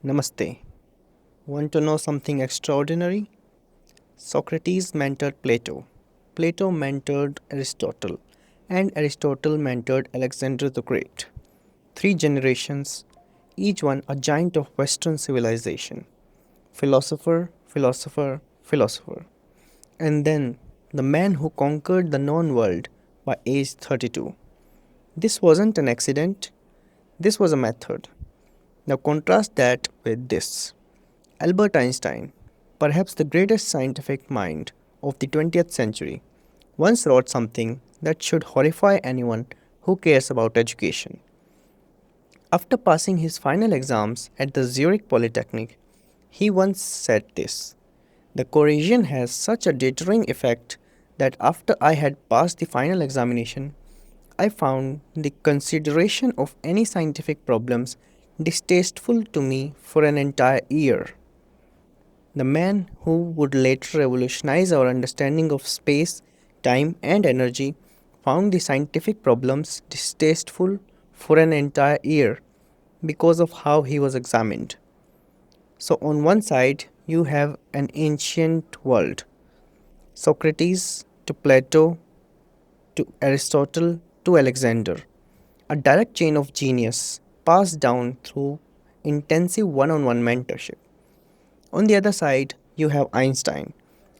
Namaste. Want to know something extraordinary? Socrates mentored Plato. Plato mentored Aristotle. And Aristotle mentored Alexander the Great. Three generations, each one a giant of Western civilization. Philosopher, philosopher, philosopher. And then the man who conquered the known world by age 32. This wasn't an accident, this was a method. Now contrast that with this. Albert Einstein, perhaps the greatest scientific mind of the 20th century, once wrote something that should horrify anyone who cares about education. After passing his final exams at the Zurich Polytechnic, he once said this: "The coercion has such a deterring effect that after I had passed the final examination, I found the consideration of any scientific problems distasteful to me for an entire year." The man who would later revolutionize our understanding of space, time, and energy found the scientific problems distasteful for an entire year because of how he was examined. So, on one side, you have an ancient world, Socrates to Plato to Aristotle to Alexander, a direct chain of genius passed down through intensive one on one mentorship. On the other side, you have Einstein,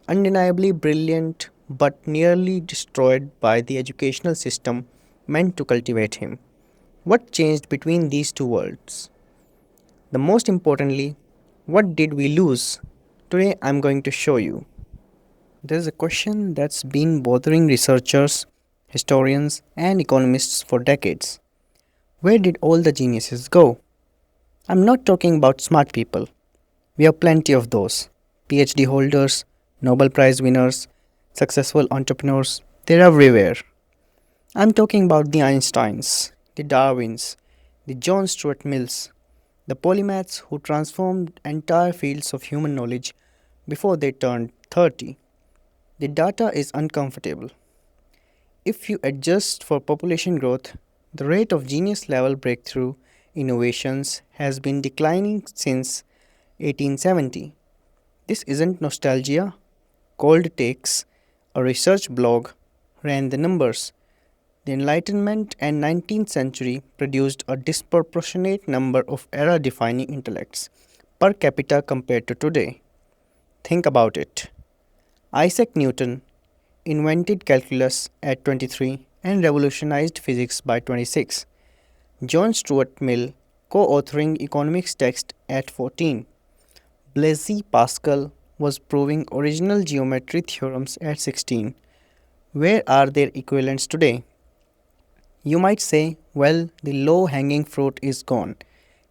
undeniably brilliant but nearly destroyed by the educational system meant to cultivate him. What changed between these two worlds? The most importantly, what did we lose? Today I'm going to show you. There's a question that's been bothering researchers, historians, and economists for decades. Where did all the geniuses go? I'm not talking about smart people. We have plenty of those. PhD holders, Nobel Prize winners, successful entrepreneurs, they're everywhere. I'm talking about the Einsteins, the Darwins, the John Stuart Mills, the polymaths who transformed entire fields of human knowledge before they turned 30. The data is uncomfortable. If you adjust for population growth, the rate of genius level breakthrough innovations has been declining since 1870. This isn't nostalgia. Cold takes, a research blog, ran the numbers. The Enlightenment and 19th century produced a disproportionate number of era defining intellects per capita compared to today. Think about it. Isaac Newton invented calculus at 23 and revolutionized physics by 26. John Stuart Mill co-authoring economics text at 14. Blaise Pascal was proving original geometry theorems at 16. Where are their equivalents today? You might say, well, the low hanging fruit is gone.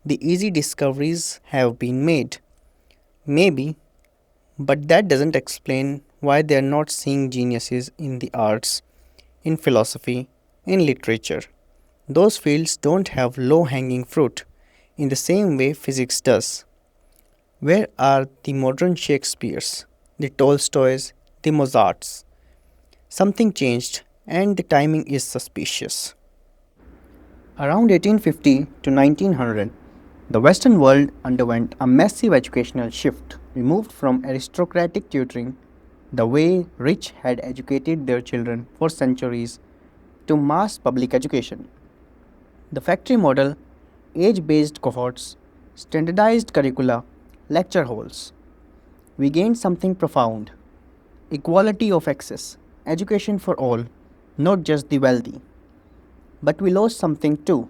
The easy discoveries have been made. Maybe, but that doesn't explain why they are not seeing geniuses in the arts, in philosophy, in literature. Those fields don't have low hanging fruit in the same way physics does. Where are the modern Shakespeares, the Tolstoys, the Mozarts? Something changed, and the timing is suspicious. Around 1850 to 1900, the Western world underwent a massive educational shift. We moved from aristocratic tutoring, the way rich had educated their children for centuries, to mass public education. The factory model, age based cohorts, standardized curricula, lecture halls. We gained something profound: equality of access, education for all, not just the wealthy. But we lost something too.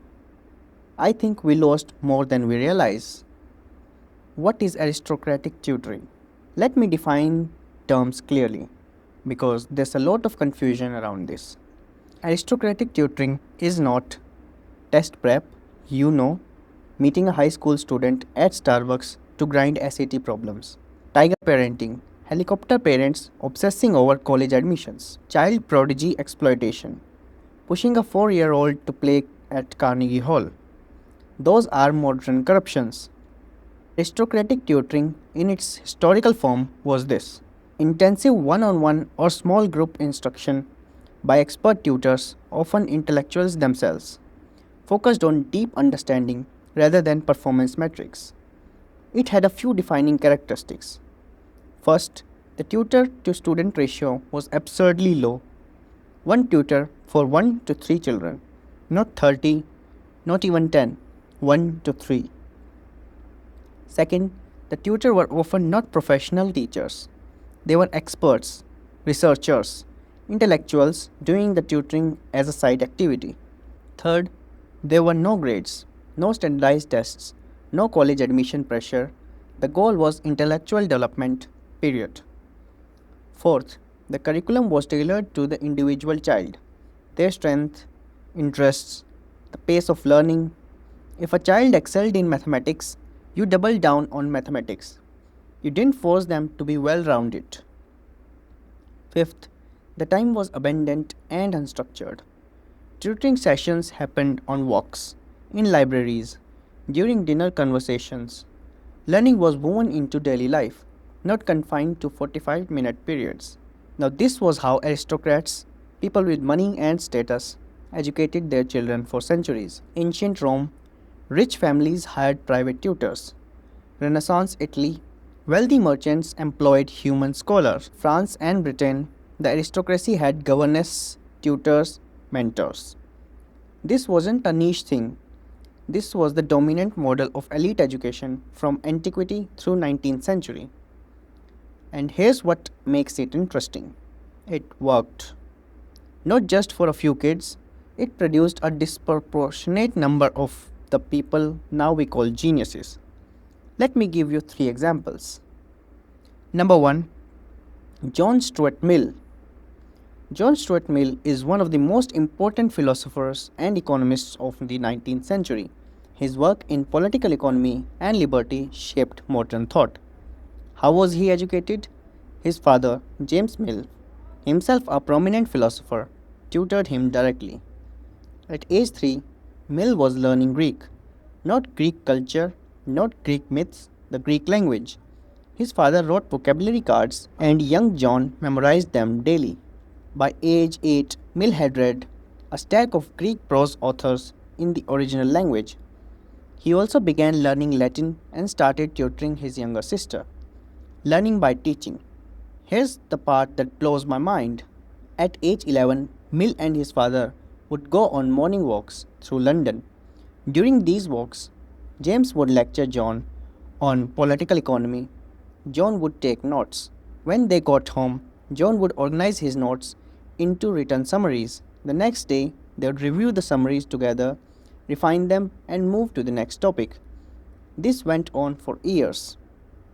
I think we lost more than we realize. What is aristocratic tutoring? Let me define terms clearly because there's a lot of confusion around this. Aristocratic tutoring is not test prep, you know, meeting a high school student at Starbucks to grind SAT problems. Tiger parenting, helicopter parents obsessing over college admissions. Child prodigy exploitation, pushing a 4-year old to play at Carnegie Hall. Those are modern corruptions. Aristocratic tutoring in its historical form was this: intensive one on one or small group instruction by expert tutors, often intellectuals themselves, focused on deep understanding rather than performance metrics. It had a few defining characteristics. First, the tutor to student ratio was absurdly low. One tutor for 1 to 3 children, not 30, not even 10, 1 to 3. Second, the tutor were often not professional teachers. They were experts, researchers, intellectuals doing the tutoring as a side activity. Third, there were no grades, no standardized tests, no college admission pressure. The goal was intellectual development, period. Fourth, the curriculum was tailored to the individual child, their strength, interests, the pace of learning. If a child excelled in mathematics, you doubled down on mathematics. You didn't force them to be well rounded. Fifth, the time was abundant and unstructured. Tutoring sessions happened on walks, in libraries, during dinner conversations. Learning was woven into daily life, not confined to 45-minute periods. Now, this was how aristocrats, people with money and status, educated their children for centuries. Ancient Rome, rich families hired private tutors. Renaissance Italy, wealthy merchants employed human scholars. France and Britain, the aristocracy had governesses, tutors, mentors. This wasn't a niche thing. This was the dominant model of elite education from antiquity through 19th century. And here's what makes it interesting. It worked. Not just for a few kids, it produced a disproportionate number of the people now we call geniuses. Let me give you three examples. Number one, John Stuart Mill. John Stuart Mill is one of the most important philosophers and economists of the 19th century. His work in political economy and liberty shaped modern thought. How was he educated? His father, James Mill, himself a prominent philosopher, tutored him directly. At age 3, Mill was learning Greek. Not Greek culture, not Greek myths, the Greek language. His father wrote vocabulary cards and young John memorized them daily. By age 8, Mill had read a stack of Greek prose authors in the original language. He also began learning Latin and started tutoring his younger sister. Learning by teaching. Here's the part that blows my mind. At age 11, Mill and his father would go on morning walks through London. During these walks, James would lecture John on political economy. John would take notes. When they got home, John would organize his notes into written summaries. The next day, they would review the summaries together, refine them, and move to the next topic. This went on for years.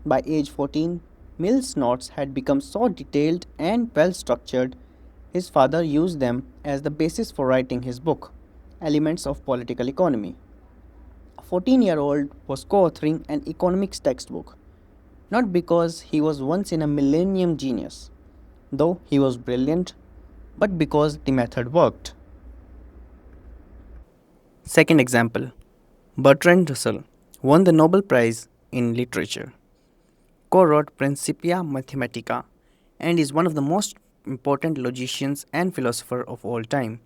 By age 14, Mill's notes had become so detailed and well structured, his father used them as the basis for writing his book, Elements of Political Economy. A 14-year-old was co authoring an economics textbook, not because he was once in a millennium genius, though he was brilliant, but because the method worked. Second example, Bertrand Russell won the Nobel Prize in Literature, co-wrote Principia Mathematica, and is one of the most important logicians and philosophers of all time.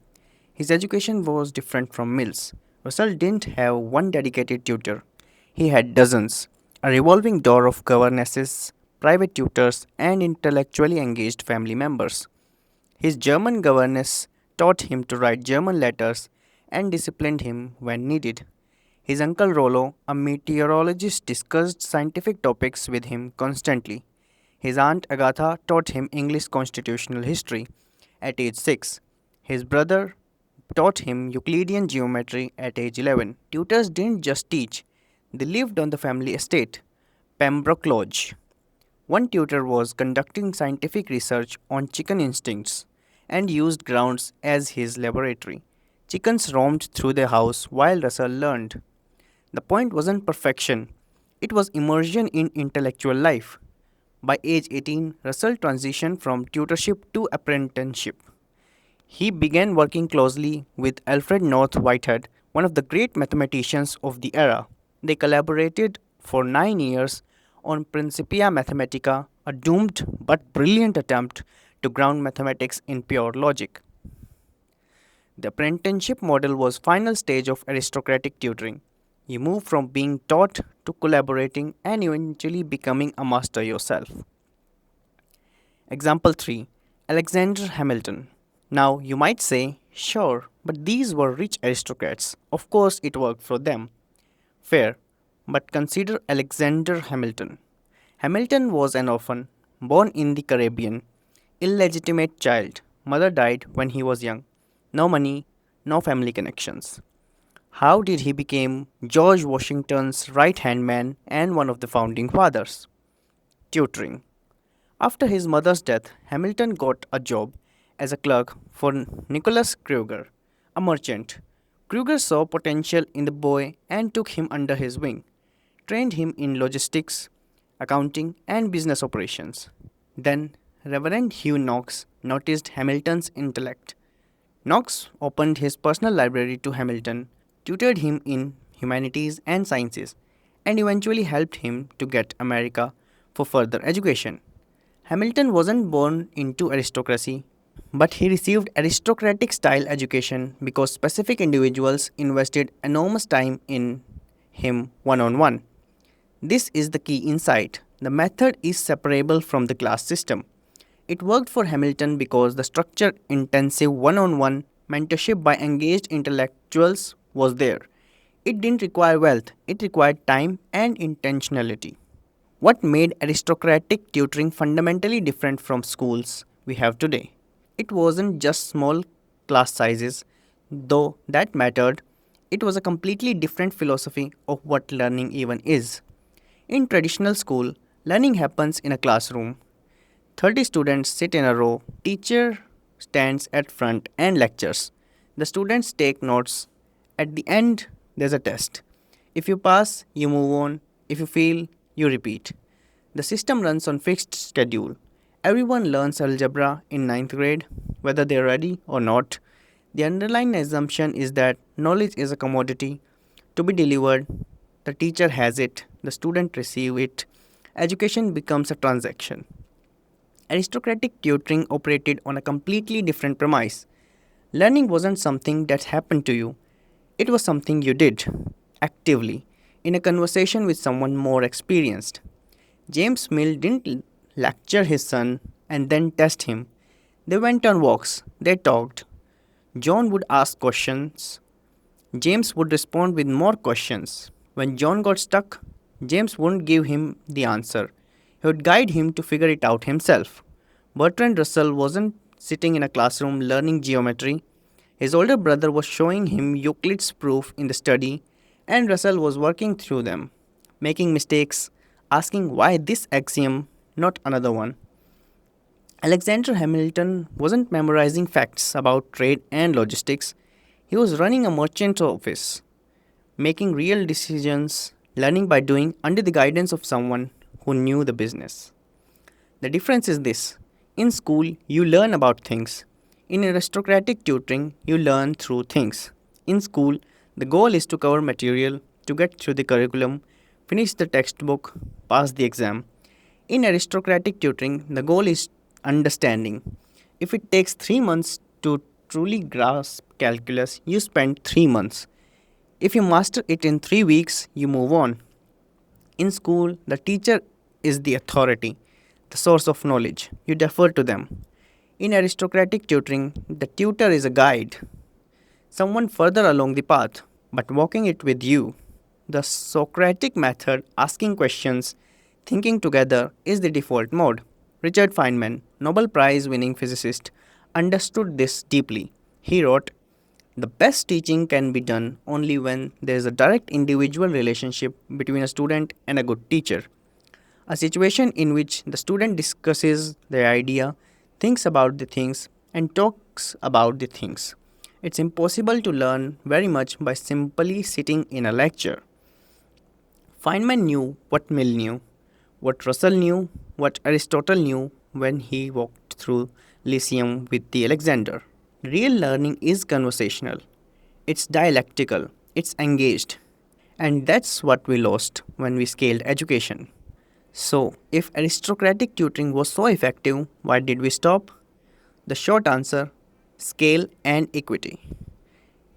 His education was different from Mill's. Russell didn't have one dedicated tutor. He had dozens, a revolving door of governesses, private tutors, and intellectually engaged family members. His German governess taught him to write German letters and disciplined him when needed. His uncle Rollo, a meteorologist, discussed scientific topics with him constantly. His aunt Agatha taught him English constitutional history at age 6. His brother taught him Euclidean geometry at age 11. Tutors didn't just teach, they lived on the family estate, Pembroke Lodge. One tutor was conducting scientific research on chicken instincts and used grounds as his laboratory. Chickens roamed through the house while Russell learned. The point wasn't perfection, it was immersion in intellectual life. By age 18, Russell transitioned from tutorship to apprenticeship. He began working closely with Alfred North Whitehead, one of the great mathematicians of the era. They collaborated for 9 years on Principia Mathematica, a doomed but brilliant attempt to ground mathematics in pure logic. The apprenticeship model was final stage of aristocratic tutoring. You move from being taught to collaborating and eventually becoming a master yourself. Example 3, Alexander Hamilton. Now you might say, sure, but these were rich aristocrats. Of course, it worked for them. Fair, but consider Alexander Hamilton. Hamilton was an orphan, born in the Caribbean, illegitimate child. Mother died when he was young. No money, no family connections. How did he become George Washington's right-hand man and one of the founding fathers? Tutoring. After his mother's death, Hamilton got a job as a clerk for Nicholas Kruger, a merchant. Kruger saw potential in the boy and took him under his wing, trained him in logistics, accounting, and business operations. Then, Reverend Hugh Knox noticed Hamilton's intellect. Knox opened his personal library to Hamilton, tutored him in humanities and sciences, and eventually helped him to get America for further education. Hamilton wasn't born into aristocracy, but he received aristocratic style education because specific individuals invested enormous time in him one on one. This is the key insight. The method is separable from the class system. It worked for Hamilton because the structure intensive one on one mentorship by engaged intellectuals was there. It didn't require wealth, it required time and intentionality. What made aristocratic tutoring fundamentally different from schools we have today? It wasn't just small class sizes, though that mattered. It was a completely different philosophy of what learning even is. In traditional school, learning happens in a classroom. 30 students sit in a row, teacher stands at front and lectures. The students take notes. At the end, there's a test. If you pass, you move on. If you fail, you repeat. The system runs on fixed schedule. Everyone learns algebra in ninth grade, whether they're ready or not. The underlying assumption is that knowledge is a commodity to be delivered. The teacher has it, the student receives it. Education becomes a transaction. Aristocratic tutoring operated on a completely different premise. Learning wasn't something that happened to you, it was something you did, actively, in a conversation with someone more experienced. James Mill didn't lecture his son and then test him. They went on walks, they talked. John would ask questions. James would respond with more questions. When John got stuck, James wouldn't give him the answer. He would guide him to figure it out himself. Bertrand Russell wasn't sitting in a classroom learning geometry. His older brother was showing him Euclid's proof in the study, and Russell was working through them, making mistakes, asking why this axiom, not another one. Alexander Hamilton wasn't memorizing facts about trade and logistics. He was running a merchant office, making real decisions, learning by doing under the guidance of someone who knew the business. The difference is this: in school, you learn about things. In aristocratic tutoring, you learn through things. In school, the goal is to cover material, to get through the curriculum, finish the textbook, pass the exam. In aristocratic tutoring, the goal is understanding. If it takes 3 months to truly grasp calculus, you spend 3 months. If you master it in 3 weeks, you move on. In school, the teacher is the authority, the source of knowledge. You defer to them. In aristocratic tutoring, the tutor is a guide, someone further along the path, but walking it with you. The Socratic method, asking questions, thinking together, is the default mode. Richard Feynman, Nobel Prize winning physicist, understood this deeply. He wrote, "The best teaching can be done only when there is a direct individual relationship between a student and a good teacher. A situation in which the student discusses the idea, thinks about the things, and talks about the things. It's impossible to learn very much by simply sitting in a lecture." Feynman knew what Mill knew, what Russell knew, what Aristotle knew when he walked through Lyceum with the Alexander. Real learning is conversational, it's dialectical, it's engaged. And that's what we lost when we scaled education. So, if aristocratic tutoring was so effective, why did we stop? The short answer: scale and equity.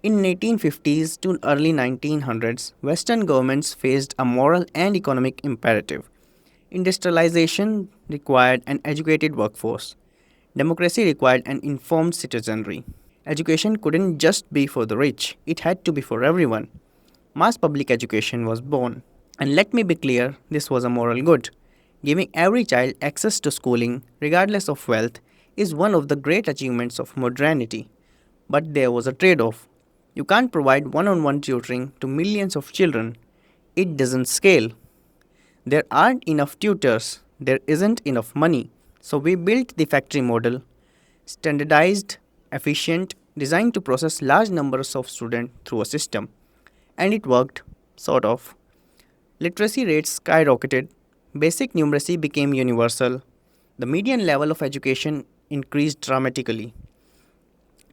In 1850s to early 1900s, Western governments faced a moral and economic imperative. Industrialization required an educated workforce. Democracy required an informed citizenry. Education couldn't just be for the rich, it had to be for everyone. Mass public education was born. And let me be clear, this was a moral good. Giving every child access to schooling, regardless of wealth, is one of the great achievements of modernity. But there was a trade off. You can't provide one on one tutoring to millions of children. It doesn't scale. There aren't enough tutors, there isn't enough money. So we built the factory model, standardized, efficient, designed to process large numbers of students through a system. And it worked, sort of. Literacy rates skyrocketed, basic numeracy became universal, the median level of education increased dramatically.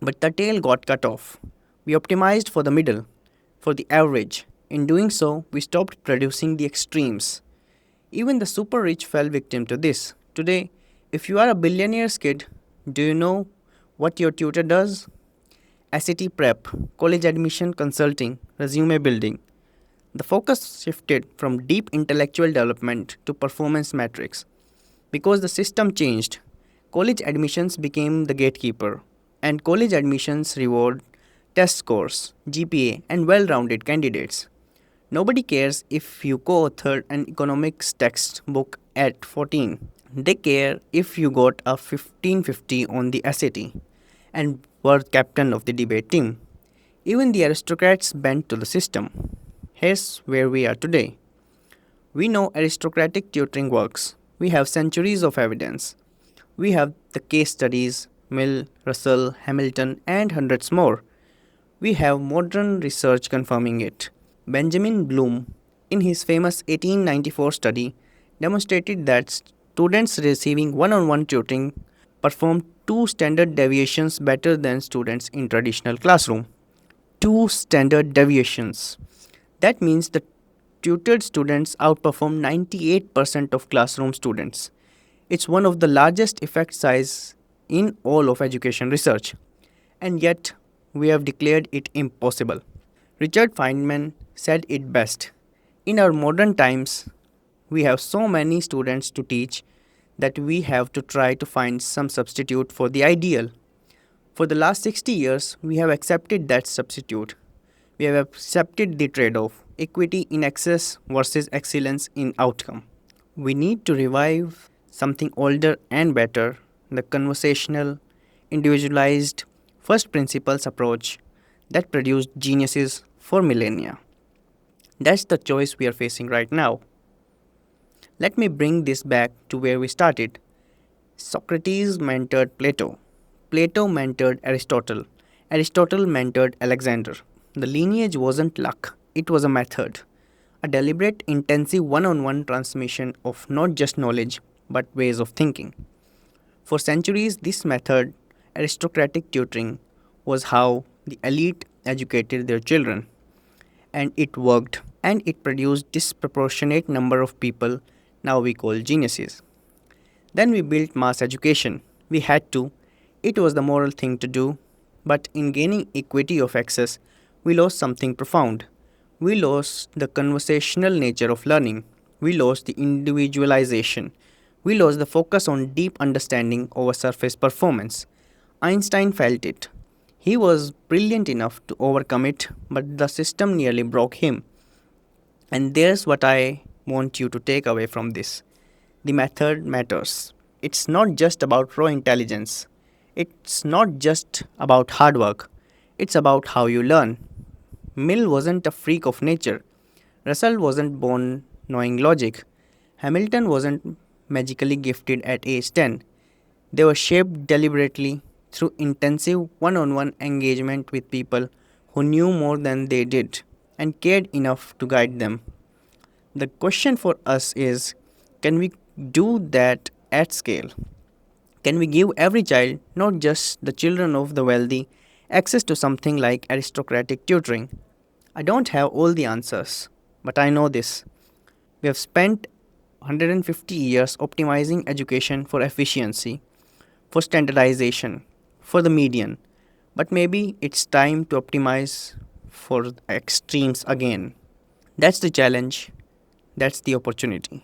But the tail got cut off. We optimized for the middle, for the average. In doing so, we stopped producing the extremes. Even the super rich fell victim to this. Today, if you are a billionaire's kid, do you know what your tutor does? SAT prep, college admission consulting, resume building. The focus shifted from deep intellectual development to performance metrics. Because the system changed, college admissions became the gatekeeper, and college admissions reward test scores, GPA, and well rounded candidates. Nobody cares if you co authored an economics textbook at 14. They care if you got a 1550 on the SAT and were captain of the debate team. Even the aristocrats bent to the system. Here's where we are today. We know aristocratic tutoring works. We have centuries of evidence. We have the case studies, Mill, Russell, Hamilton, and hundreds more. We have modern research confirming it. Benjamin Bloom, in his famous 1894 study, demonstrated that students receiving one on one tutoring performed two standard deviations better than students in traditional classroom. Two standard deviations. That means the tutored students outperform 98% of classroom students. It's one of the largest effect size in all of education research. And yet, we have declared it impossible. Richard Feynman said it best. In our modern times, we have so many students to teach that we have to try to find some substitute for the ideal. For the last 60 years, we have accepted that substitute. We have accepted the trade off equity in access versus excellence in outcome. We need to revive something older and better the conversational, individualized, first principles approach that produced geniuses for millennia. That's the choice we are facing right now. Let me bring this back to where we started. Socrates mentored Plato. Plato mentored Aristotle. Aristotle mentored Alexander. The lineage wasn't luck, it was a method. A deliberate, intensive one on one transmission of not just knowledge, but ways of thinking. For centuries, this method, aristocratic tutoring, was how the elite educated their children. And it worked. And it produced disproportionate number of people now we call geniuses. Then we built mass education. We had to. It was the moral thing to do. But in gaining equity of access, we lost something profound. We lost the conversational nature of learning. We lost the individualization. We lost the focus on deep understanding over surface performance. Einstein felt it. He was brilliant enough to overcome it, but the system nearly broke him. And there's what I want you to take away from this. The method matters. It's not just about raw intelligence. It's not just about hard work. It's about how you learn. Mill wasn't a freak of nature. Russell wasn't born knowing logic. Hamilton wasn't magically gifted at age 10. They were shaped deliberately through intensive one on one engagement with people who knew more than they did and cared enough to guide them. The question for us is, can we do that at scale? Can we give every child, not just the children of the wealthy, access to something like aristocratic tutoring? I don't have all the answers, but I know this. We have spent 150 years optimizing education for efficiency, for standardization, for the median. But maybe it's time to optimize for extremes again. That's the challenge, that's the opportunity.